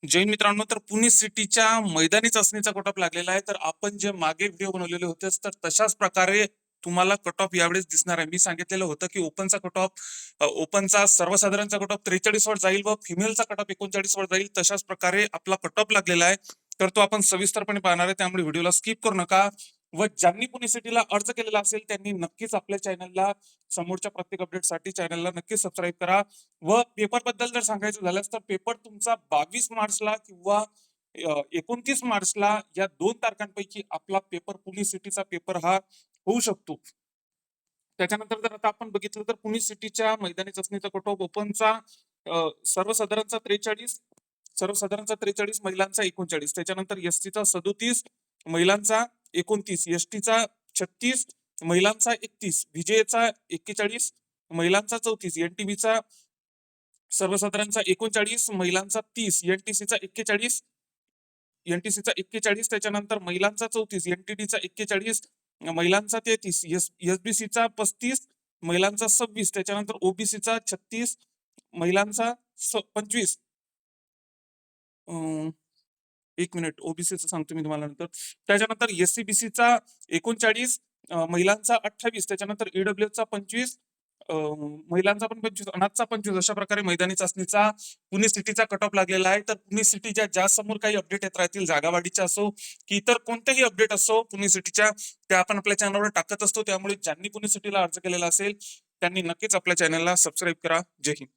जय मित्रांनो, तर पुणे सिटीच्या मैदानी चाचणीचा कट ऑफ लागलेला आहे. तर आपण जे मागे व्हिडिओ बनवलेले होते तर तशाच प्रकारे तुम्हाला कट ऑफ यावेळेस दिसणार आहे. मी सांगितलेलं होतं की ओपनचा कट ऑफ ओपनचा सर्वसाधारणचा कट ऑफ 43 वर जाईल व फिमेलचा कट ऑफ 39 वर जाईल. तशाच प्रकारे आपला कट ऑफ लागलेला आहे. तर तो आपण सविस्तरपणे पाहणार आहे, त्यामुळे व्हिडिओला स्किप करू नका. व ज्यांनी पुणे सिटीला अर्ज केलेला असेल त्यांनी नक्कीच आपल्या चॅनलला समोरच्या प्रत्येक अपडेटसाठी चॅनलला नक्कीच सबस्क्राईब करा. व पेपर बद्दल जर सांगायचं झाल्यास तर पेपर तुमचा 22 मार्चला किंवा 29 मार्चला या 2 तारखांपैकी आपला पेपर पुणे सिटीचा पेपर हा होऊ शकतो. त्याच्यानंतर जर आता आपण बघितलं तर पुणे सिटीच्या मैदानी चाचणीचा कट ऑफ ओपनचा सर्वसाधारणचा 43, महिलांचा 39, त्याच्यानंतर एसटीचा 37, महिलांचा 29, एसटीचा 36, महिलांचा 31, विजयचा 41, महिलांचा 34, एनटीबीचा सर्वसाधारणचा 39, महिलांचा 30, एनटीसीचा 41, त्याच्यानंतर महिलांचा 34, एनटीडीचा 41, महिलांचा 33, एसबीसीचा 35, महिलांचा 26, त्याच्यानंतर ओबीसीचा 36, महिलांचा 25. एक मिनिट, ओबीसीचा सांगतो मी तुम्हाला नंतर. त्याच्यानंतर एससीबीसीचा 39, महिलांचा 28, त्याच्यानंतर ईडब्ल्यूचा 25, महिलांचा पण 25, अनाथचा 25. अशा प्रकारे मैदानी चाचणीचा पुणे सिटीचा कट ऑफ लागलेला आहे. तर पुणे सिटीच्या ज्या समोर काही अपडेट येत राहतील, जागावाढीच्या असो की इतर कोणतेही अपडेट असो पुणे सिटीच्या, ते आपण आपल्या चॅनलवर टाकत असतो. त्यामुळे ज्यांनी पुणे सिटीला अर्ज केलेला असेल त्यांनी नक्कीच आपल्या चॅनलला सबस्क्राईब करा. जय हिंद.